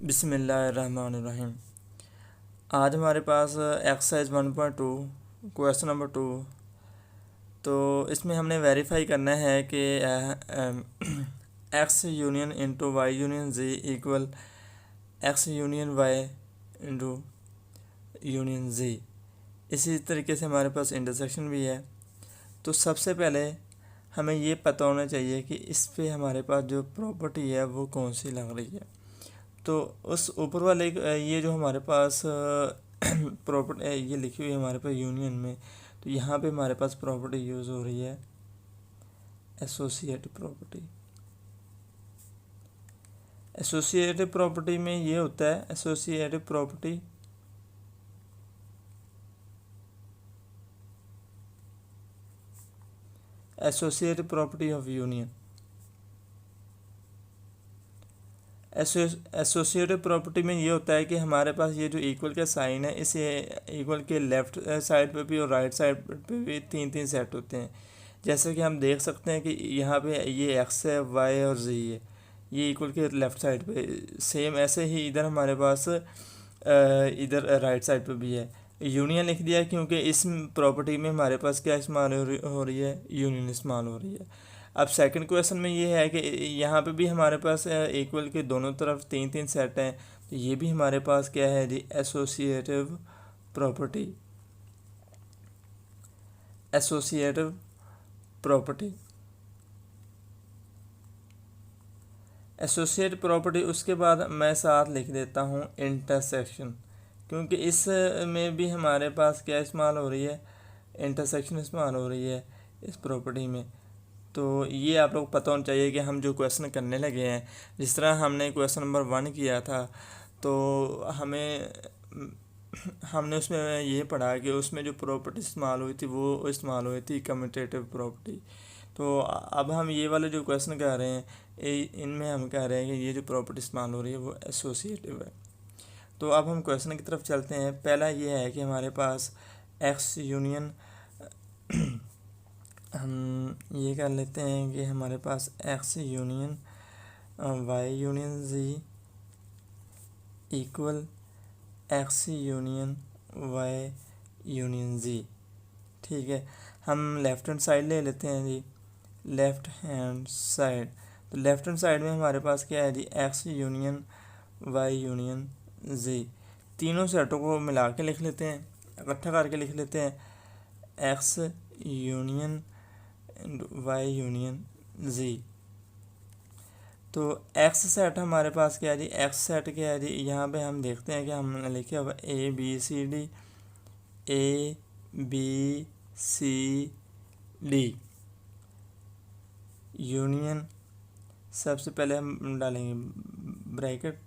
बिस्मिल्लाहिर्रहमानिर्रहीम। आज हमारे पास एक्सरसाइज 1.2 क्वेश्चन नंबर 2। तो इसमें हमने वेरीफाई करना है कि X union into Y union जी equal X union Y into union G. इसी तरीके से हमारे पास इंटरसेक्शन भी है। तो सबसे पहले हमें ये पता होना चाहिए कि इस पे हमारे पास जो प्रॉपर्टी है वो कौन सी लग रही है। तो उस ऊपर वाले ये जो हमारे पास प्रॉपर्टी ये लिखी हुई है हमारे पास यूनियन में, तो यहाँ पे हमारे पास प्रॉपर्टी यूज़ हो रही है एसोसिएटिव प्रॉपर्टी। एसोसिएटिव प्रॉपर्टी में ये होता है associative property of union. Associative property में ये होता है कि हमारे पास ये जो इक्वल का साइन है, इसे इक्वल के लेफ़्ट साइड पे भी और राइट साइड पे भी तीन तीन सेट होते हैं। जैसे कि हम देख सकते हैं कि यहाँ पे ये एक्स है, वाई और जी है, ये इक्वल के लेफ़्ट साइड पे। सेम ऐसे ही इधर हमारे पास इधर राइट साइड पे भी है। यूनियन लिख दिया क्योंकि इस प्रॉपर्टी में हमारे पास क्या इस्तेमाल हो रही है, यूनियन इस्तेमाल हो रही है। अब सेकंड क्वेश्चन में ये है कि यहाँ पे भी हमारे पास इक्वल के दोनों तरफ तीन तीन सेट हैं, तो ये भी हमारे पास क्या है जी, associative property. Associative property associative property. उसके बाद मैं साथ लिख देता हूँ इंटरसेक्शन, क्योंकि इस में भी हमारे पास क्या इस्तेमाल हो रही है, इंटरसेक्शन इस्तेमाल हो रही है इस प्रॉपर्टी में। तो ये आप लोग पता होना चाहिए कि हम जो क्वेश्चन करने लगे हैं, जिस तरह हमने क्वेश्चन नंबर 1 किया था, तो हमने उसमें ये पढ़ा कि उसमें जो प्रॉपर्टी इस्तेमाल हुई थी वो इस्तेमाल हुई थी कम्यूटेटिव प्रॉपर्टी। तो अब हम ये वाले जो क्वेश्चन कर रहे हैं, इनमें हम कह रहे हैं कि ये जो प्रॉपर्टी इस्तेमाल हो रही है वो एसोसिएटिव है। तो अब हम क्वेश्चन की तरफ चलते हैं। पहला ये है कि हमारे पास एक्स यूनियन हम ये कर लेते हैं कि हमारे पास एक्स यूनियन वाई यूनियन जी equal X union Y union G. ठीक है, हम लेफ़्ट हैंड साइड ले लेते हैं जी, लेफ़्ट हैंड साइड। तो लेफ़्ट हैंड साइड में हमारे पास क्या है जी, X union Y union G. तीनों सेटों को मिला के लिख लेते हैं, इकट्ठा करके लिख लेते हैं x union Y union Z. तो एक्स सेट हमारे पास क्या है जी, एक्स सेट क्या है जी, यहाँ पे हम देखते हैं कि हमने लिखे हुआ A B C D union. सबसे पहले हम डालेंगे ब्रैकेट,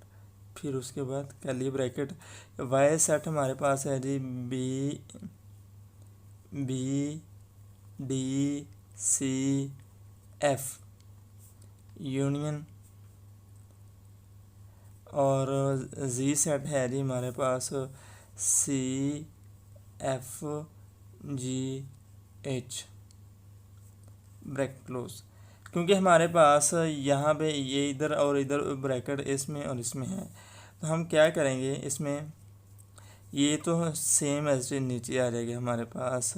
फिर उसके बाद कर्ली ब्रैकेट। वाई सेट हमारे पास है जी B D C F union, और जी सेट है जी हमारे पास C F G H bracket close. क्योंकि हमारे पास यहाँ पे ये इधर और इधर ब्रैकेट इसमें और इसमें है, तो हम क्या करेंगे, इसमें ये तो सेम ऐसे नीचे आ जाएगी हमारे पास।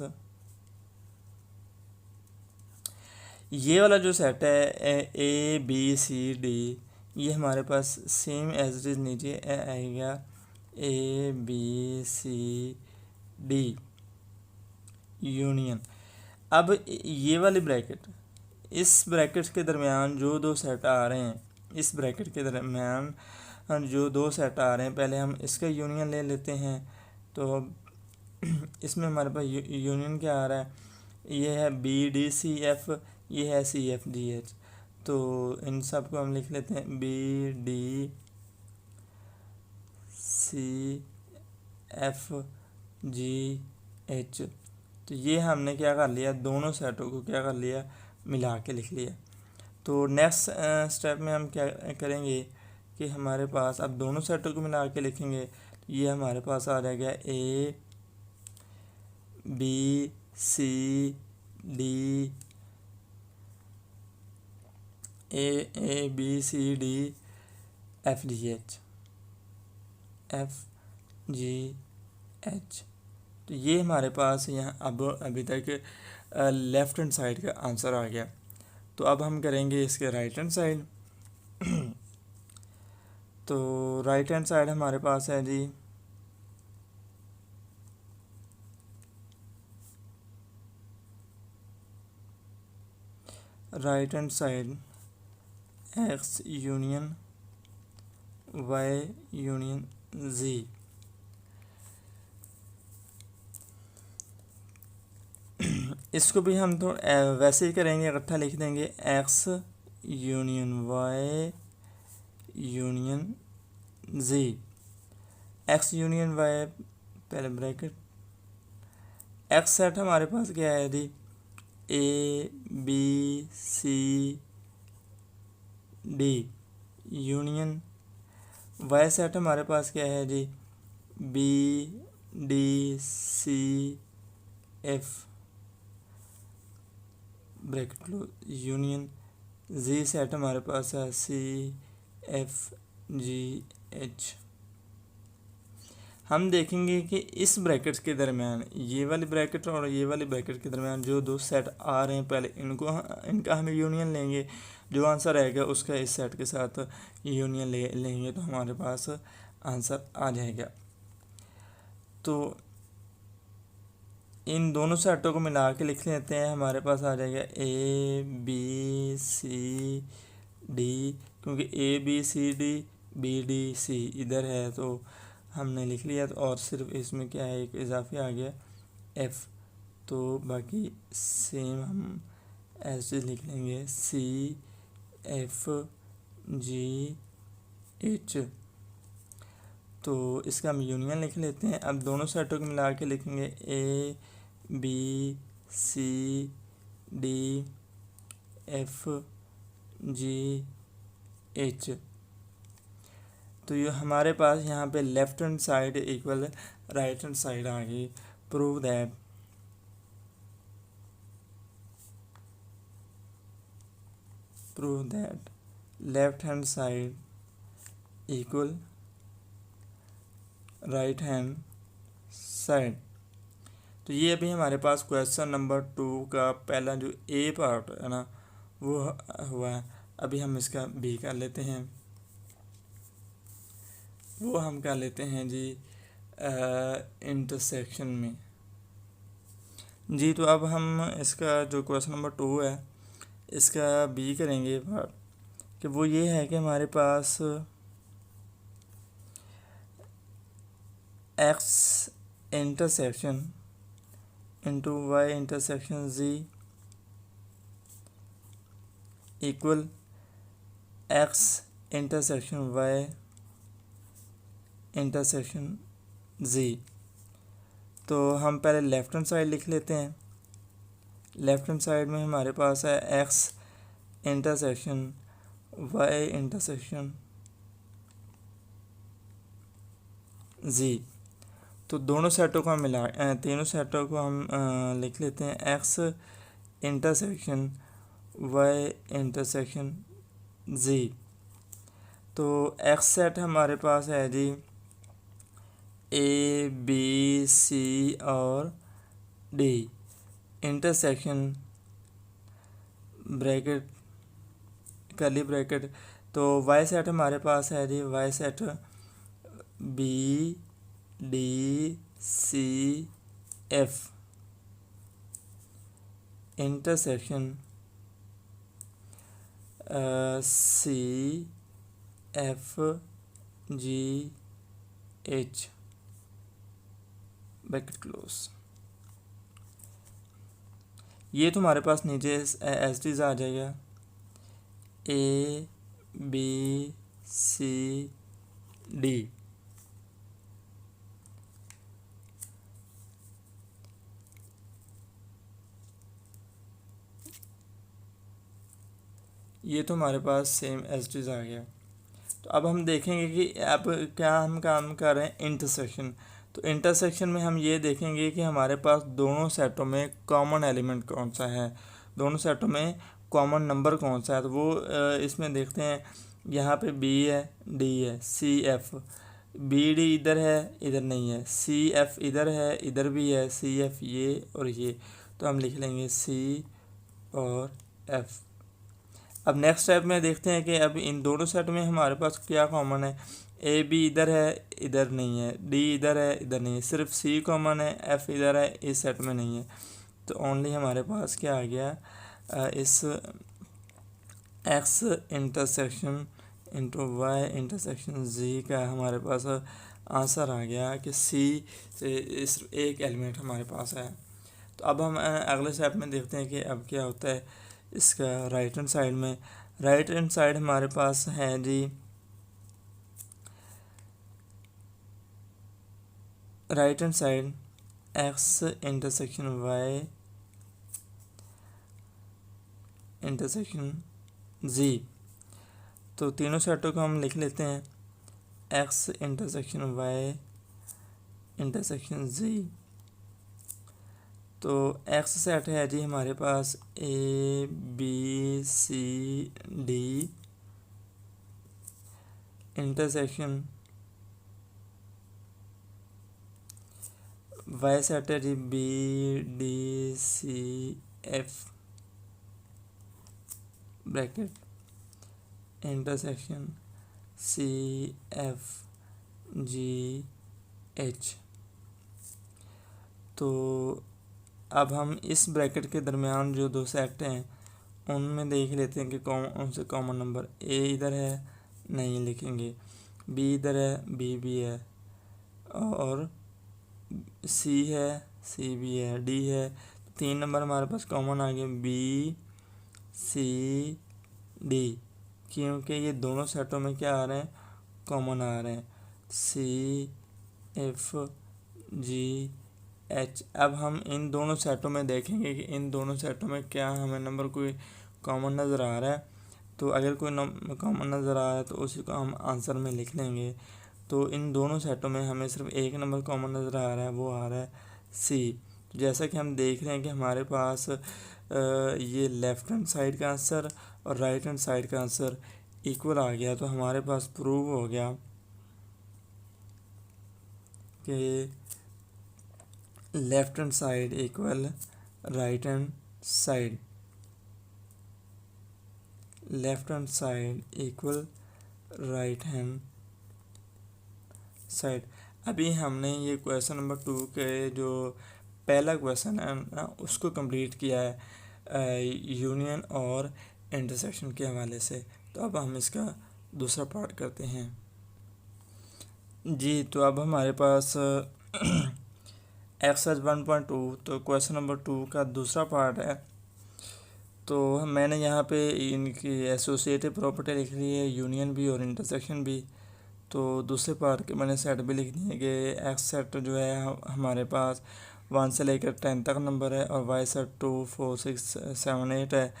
ये वाला जो सेट है ए बी सी डी, ये हमारे पास सेम एज इज नीचे आएगा A B C D union. अब ये वाली ब्रैकेट, इस ब्रैकेट के दरमियान जो दो सेट आ रहे हैं, इस ब्रैकेट के दरमियान जो दो सेट आ रहे हैं, पहले हम इसका यूनियन ले लेते हैं। तो इसमें हमारे पास यूनियन क्या आ रहा है, ये है बी डी सी एफ, ये है सी एफ डी एच। तो इन सब को हम लिख लेते हैं B D C F G H. तो ये हमने क्या कर लिया, दोनों सेटों को क्या कर लिया, मिला के लिख लिया। तो नेक्स्ट स्टेप में हम क्या करेंगे कि हमारे पास अब दोनों सेटों को मिला के लिखेंगे, तो ये हमारे पास आ जाएगा A B C D A B C D F D H. F G H. तो ये हमारे पास यहाँ अब अभी तक लेफ़्ट हैंड साइड का आंसर आ गया। तो अब हम करेंगे इसके राइट हैंड साइड। तो राइट हैंड साइड हमारे पास है जी right hand side X union Y union Z. इसको भी हम तो वैसे ही करेंगे, इकट्ठा लिख देंगे X union Y union Z. X union Y पहले ब्रैकेट, एक्स सेट हमारे पास क्या है जी, A B C D union. Y set हमारे पास क्या है जी, B D C F bracket close union. Z set हमारे पास है सी एफ जी एच। हम देखेंगे कि इस ब्रैकेट्स के दरमियान, ये वाली ब्रैकेट और ये वाली ब्रैकेट के दरमियान जो दो सेट आ रहे हैं, पहले इनका हम यूनियन लेंगे। जो आंसर रहेगा उसका इस सेट के साथ यूनियन लेंगे तो हमारे पास आंसर आ जाएगा। तो इन दोनों सेटों को मिला के लिख लेते हैं, हमारे पास आ जाएगा ए बी सी डी, क्योंकि A B C D B D C इधर है तो हमने लिख लिया। तो और सिर्फ इसमें क्या है, एक इजाफी आ गया एफ। तो बाकी सेम हम ऐसे लिख लेंगे सी एफ जी एच। तो इसका हम यूनियन लिख लेते हैं। अब दोनों सेटों को मिला के लिखेंगे A B C D F G H. तो ये हमारे पास यहाँ पे left hand side equal right hand side आ गई। Prove that left hand side equal right hand side. तो ये अभी हमारे पास क्वेश्चन नंबर 2 का पहला जो ए पार्ट है ना वो हुआ है। अभी हम इसका बी कर लेते हैं। वो हम कर लेते हैं जी इंटरसेक्शन में जी। तो अब हम इसका जो क्वेश्चन नंबर 2 है इसका बी करेंगे पार्ट। कि वो ये है कि हमारे पास X intersection into Y intersection Z equal X intersection Y intersection Z. तो हम पहले लेफ्ट हैंड साइड लिख लेते हैं। लेफ्ट हैंड साइड में हमारे पास है x intersection Y intersection Z. तो दोनों सेटों को हम तीनों सेटों को हम लिख लेते हैं X intersection Y intersection Z. तो एक्स सेट हमारे पास है जी ए बी सी और D intersection bracket curly bracket. तो वाई सेट हमारे पास है जी Y set B D C F intersection C F G H bracket close. ये तो हमारे पास नीचे एस टीज आ जाएगा ए बी सी डी। ये तो हमारे पास सेम एस टीज आ गया। तो अब हम देखेंगे कि अब क्या हम काम कर रहे हैं इंटरसेक्शन। तो इंटरसेक्शन में हम ये देखेंगे कि हमारे पास दोनों सेटों में कॉमन एलिमेंट कौन सा है, दोनों सेटों में कॉमन नंबर कौन सा है। तो वो इसमें देखते हैं, यहाँ पे बी है डी है सी एफ बी डी इधर है, इधर नहीं है, सी एफ इधर है, इधर भी है, सी एफ ये और ये, तो हम लिख लेंगे सी और एफ। अब नेक्स्ट स्टेप में देखते हैं कि अब इन दोनों सेट में हमारे पास क्या कॉमन है। ए बी इधर है, इधर नहीं है, डी इधर है, इधर नहीं है, सिर्फ सी कॉमन है, एफ इधर है, इस सेट में नहीं है। तो ओनली हमारे पास क्या आ गया, इस X intersection into Y intersection Z का हमारे पास आंसर आ गया कि सी से इस एक एलिमेंट हमारे पास है। तो अब हम अगले स्टेप में देखते हैं कि अब क्या होता है इसका राइट हैंड साइड में। राइट हैंड साइड हमारे पास है जी right hand side X intersection Y intersection Z. तो तीनों सेटों को हम लिख लेते हैं, X intersection Y intersection Z. तो एक्स सेट है जी हमारे पास A B C D intersection Y set है जी B D C F bracket intersection C F G H. तो अब हम इस ब्रैकेट के दरमियान जो दो सेट हैं उनमें देख लेते हैं कि उनसे कॉमन नंबर ए इधर है, नहीं लिखेंगे, बी इधर है, बी भी है, और सी है, सी भी है, डी है। तीन नंबर हमारे पास कॉमन आ गए, बी सी डी, क्योंकि ये दोनों सेटों में क्या आ रहे हैं, कॉमन आ रहे हैं, सी एफ जी एच। अब हम इन दोनों सेटों में देखेंगे कि इन दोनों सेटों में क्या हमें नंबर कोई कॉमन नज़र आ रहा है। तो अगर कोई कॉमन नज़र आ रहा है तो उसी को हम आंसर में लिख लेंगे। तो इन दोनों सेटों में हमें सिर्फ एक नंबर कॉमन नज़र आ रहा है, वो आ रहा है सी। जैसा कि हम देख रहे हैं कि हमारे पास ये लेफ़्ट हैंड साइड का आंसर और राइट हैंड साइड का आंसर इक्वल आ गया। तो हमारे पास प्रूव हो गया कि left hand side equal right hand side, left hand side equal right hand side. अभी हमने ये क्वेश्चन नंबर 2 के जो पहला क्वेश्चन है ना उसको कंप्लीट किया है यूनियन और इंटरसेक्शन के हवाले से। तो अब हम इसका दूसरा पार्ट करते हैं जी। तो अब हमारे पास एक्सरसाइज 1.2 तो क्वेश्चन नंबर 2 का दूसरा पार्ट है। तो मैंने यहाँ पे इनकी एसोसिएटिव प्रॉपर्टी लिख ली है, यूनियन भी और इंटरसेक्शन भी। तो दूसरे पार्ट के मैंने सेट भी लिख दिए कि एक्स सेट जो है हमारे पास 1 से लेकर 10 तक नंबर है, और वाई सेट 2 4 6 7 8 है,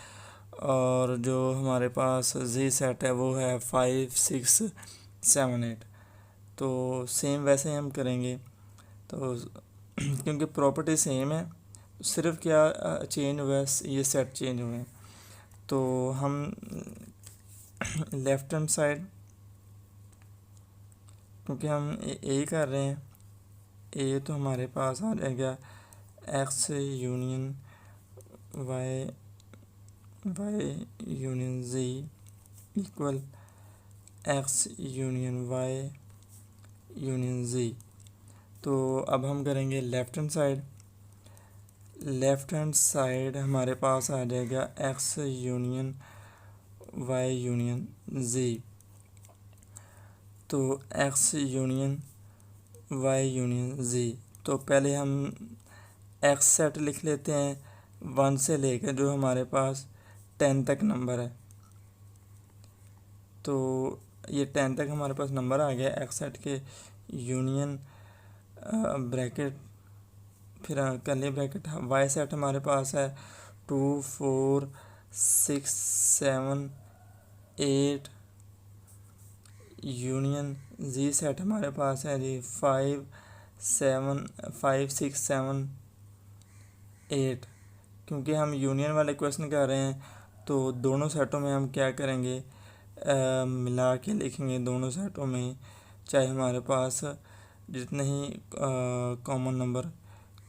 और जो हमारे पास जी सेट है वो है 5 6 7 8। तो सेम वैसे ही हम करेंगे। तो क्योंकि प्रॉपर्टी सेम है, सिर्फ क्या चेंज हुआ है, ये सेट चेंज हुए हैं। तो हम लेफ़्ट हैंड साइड, क्योंकि हम ए कर रहे हैं, ए तो हमारे पास आ जाएगा X union Y Y union जी equal X union Y union Z. तो अब हम करेंगे left hand side. Left hand side हमारे पास आ जाएगा X union Y union Z. तो X union Y union Z. तो पहले हम एक्स सेट लिख लेते हैं 1 से लेकर जो हमारे पास 10 तक नंबर है। तो ये 10 तक हमारे पास नंबर आ गया एक्स सेट के, यूनियन ब्रैकेट फिर कर्ली ब्रैकेट, वाई सेट हमारे पास है 2 4 6 7 8, यूनियन जी सेट हमारे पास है जी 5 6 7 8। क्योंकि हम यूनियन वाले क्वेश्चन कर रहे हैं तो दोनों सेटों में हम क्या करेंगे, मिला के लिखेंगे दोनों सेटों में। चाहे हमारे पास जितने ही कॉमन नंबर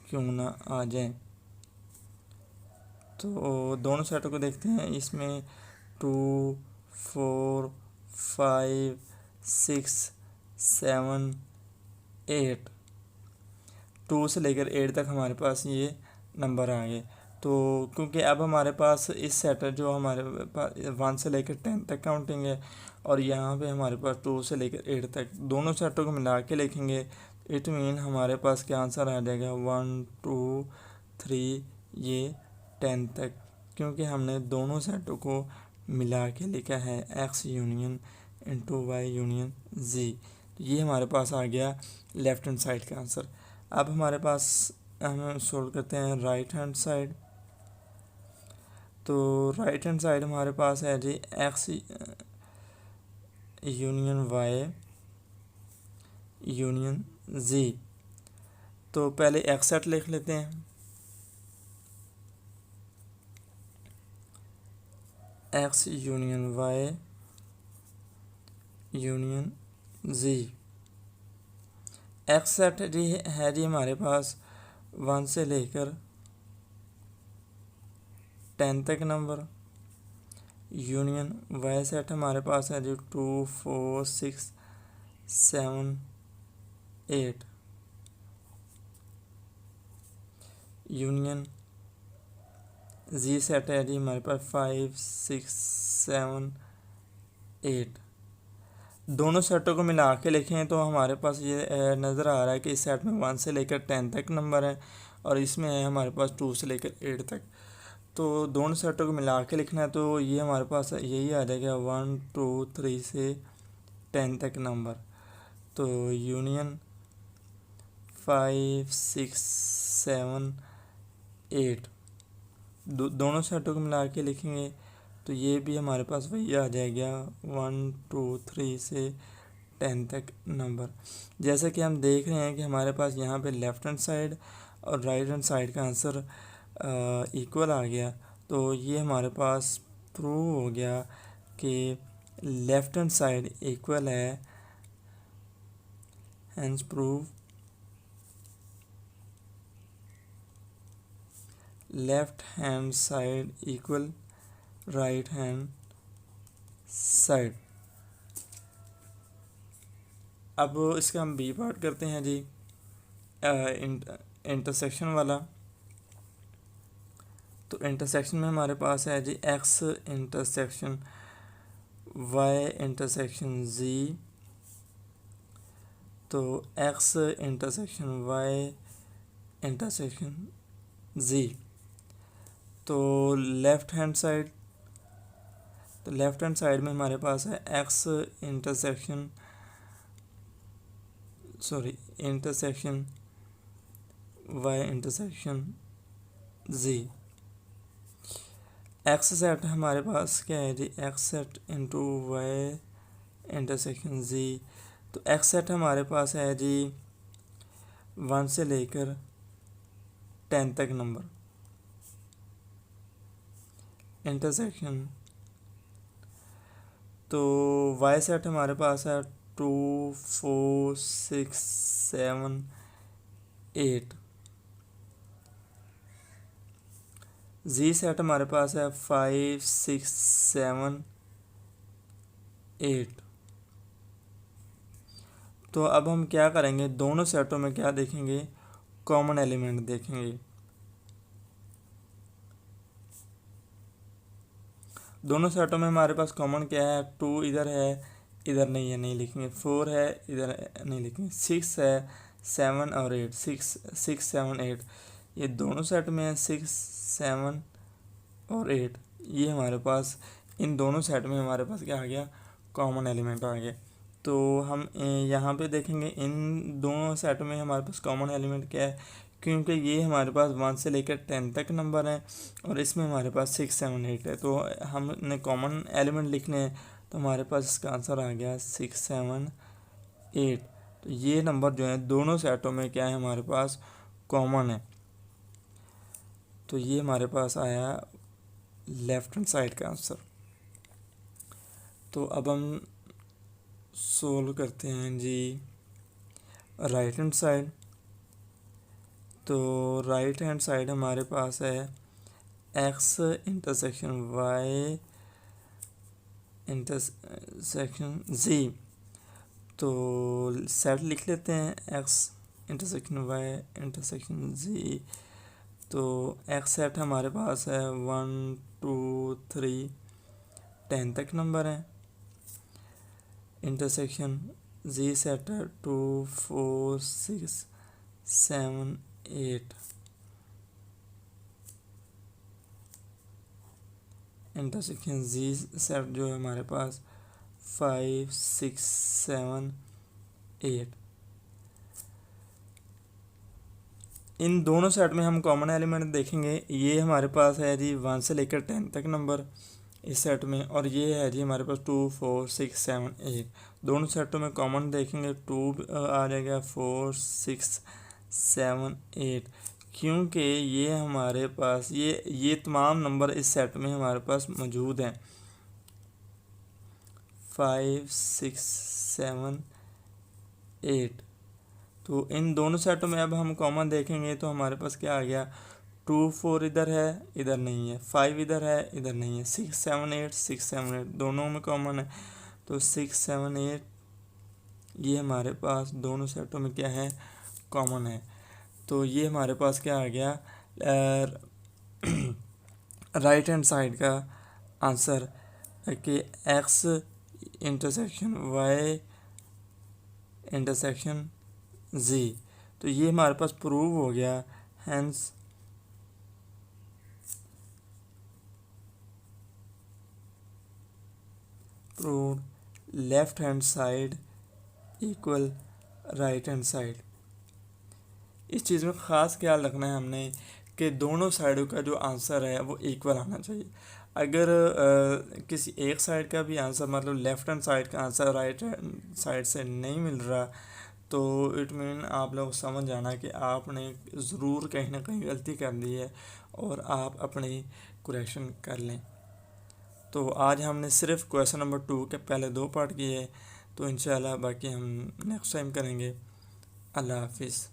क्यों ना आ जाएं। तो दोनों सेटों को देखते हैं। इसमें 2, 4, 5, 6, 7, 8, 2 से लेकर 8 तक हमारे पास ये नंबर आ गए। तो क्योंकि अब हमारे पास इस सेट जो हमारे पास 1 से लेकर 10 तक काउंटिंग है, और यहाँ पे हमारे पास 2 से लेकर 8 तक, दोनों सेटों को मिला के लिखेंगे। इट मीन हमारे पास क्या आंसर आ जाएगा, 1, 2, 3, ये 10 तक, क्योंकि हमने दोनों सेटों को मिला के लिखा है x union into Y union z। ये हमारे पास आ गया लेफ्ट हैंड साइड का आंसर। अब हमारे पास हम सोल्व करते हैं राइट हैंड साइड। तो राइट हैंड साइड हमारे पास है जी x union y union z। तो पहले x सेट लिख लेते हैं। x union y union z। x set जी है जी हमारे पास 1 से लेकर 10 तक नंबर। यूनियन y सेट हमारे पास है जी 2, 4, 6, 7, 8। यूनियन z सेट है जी हमारे पास 5, 6, 7, 8। दोनों सेटों को मिला के लिखें तो हमारे पास ये नज़र आ रहा है कि इस सेट में 1 से लेकर 10 तक नंबर है, और इसमें है हमारे पास 2 से लेकर 8 तक। तो दोनों सेटों को मिला के लिखना है, तो ये हमारे पास यही आ जाएगा 1, 2, 3 से 10 तक नंबर। तो यूनियन 5, 6, 7, 8, दोनों सेटों को मिला के लिखेंगे तो ये भी हमारे पास वही आ जाएगा 1, 2, 3 से 10 तक नंबर। जैसा कि हम देख रहे हैं कि हमारे पास यहाँ पे लेफ़्ट हैंड साइड और राइट हैंड साइड का आंसर इक्वल आ गया। तो ये हमारे पास प्रूव हो गया कि लेफ़्ट हैंड साइड इक्वल है, hence prove left hand side equal right hand side. अब इसका हम बी पार्ट करते हैं जी, इंटरसेक्शन वाला। तो इंटरसेक्शन में हमारे पास है जी x intersection y intersection z। तो x intersection y intersection z। तो लेफ़्ट हैंड साइड, तो लेफ़्ट हैंड साइड में हमारे पास है x intersection intersection y intersection z। x set हमारे पास क्या है जी, x set into y intersection z। तो x सेट हमारे पास है जी 1 से लेकर 10 तक नंबर। इंटरसेक्शन, तो y सेट हमारे पास है 2, 4, 6, 7, 8। z सेट हमारे पास है 5, 6, 7, 8। तो अब हम क्या करेंगे, दोनों सेटों में क्या देखेंगे, कॉमन एलिमेंट देखेंगे। दोनों सेटों में हमारे पास कॉमन क्या है, 2 इधर है, इधर नहीं है, नहीं लिखेंगे। 4 है, इधर नहीं लिखेंगे। 6 है, 7 और 8, 6, 7, 8, ये दोनों सेट में है 6, 7 और 8। ये हमारे पास इन दोनों सेट में हमारे पास क्या आ गया, कॉमन एलिमेंट आ गया। तो हम यहाँ पे देखेंगे इन दोनों सेट में हमारे पास कॉमन एलिमेंट क्या है, क्योंकि ये हमारे पास 1 से लेकर 10 तक नंबर है और इसमें हमारे पास 6, 7, 8 है। तो हमने कॉमन एलिमेंट लिखने हैं, तो हमारे पास इसका आंसर आ गया 6, 7, 8। तो ये नंबर जो है दोनों सेटों में क्या है, हमारे पास कॉमन है। तो ये हमारे पास आया लेफ्ट हैंड साइड का आंसर। तो अब हम सोल्व करते हैं जी राइट हैंड साइड। तो राइट हैंड साइड हमारे पास है x intersection y intersection z। तो सेट लिख लेते हैं x intersection y intersection z। तो x सेट हमारे पास है 1 2 3 10 तक नंबर है। इंटरसेक्शन z सेट है 2 4 6 7 8। इंटरसेक्शन जी सेट जो है हमारे पास 5 6 7 8। इन दोनों सेट में हम कॉमन एलिमेंट देखेंगे। ये हमारे पास है जी 1 से लेकर 10 तक नंबर इस सेट में, और ये है जी हमारे पास 2 4 6 7 8। दोनों सेटों में कॉमन देखेंगे 2 आ जाएगा, 4 6 7 8, क्योंकि ये हमारे पास ये तमाम नंबर इस सेट में हमारे पास मौजूद हैं। 5 6 7 8। तो इन दोनों सेटों में अब हम कॉमन देखेंगे तो हमारे पास क्या आ गया, 2 4 इधर है, इधर नहीं है, 5 इधर है, इधर नहीं है, 6 7 8 6 7 8 दोनों में कॉमन है। तो 6 7 8 ये हमारे पास दोनों सेटों में क्या है, कॉमन है। तो ये हमारे पास क्या आ गया, राइट हैंड साइड का आंसर कि x intersection y intersection z। तो ये हमारे पास प्रूव हो गया। Hence prove left hand side equal right hand side. इस चीज़ में ख़ास ख्याल रखना है हमने कि दोनों साइडों का जो आंसर है वो इक्वल आना चाहिए। अगर किसी एक साइड का भी आंसर, मतलब लेफ़्ट हैंड साइड का आंसर राइट हैंड साइड से नहीं मिल रहा, तो इट मीन आप लोग समझ जाना कि आपने ज़रूर कहीं ना कहीं गलती कर दी है और आप अपनी करेक्शन कर लें। तो आज हमने सिर्फ क्वेश्चन नंबर 2 के पहले 2 पार्ट किए, तो इंशाल्लाह बाकी हम नेक्स्ट टाइम करेंगे। अल्लाह हाफिज़।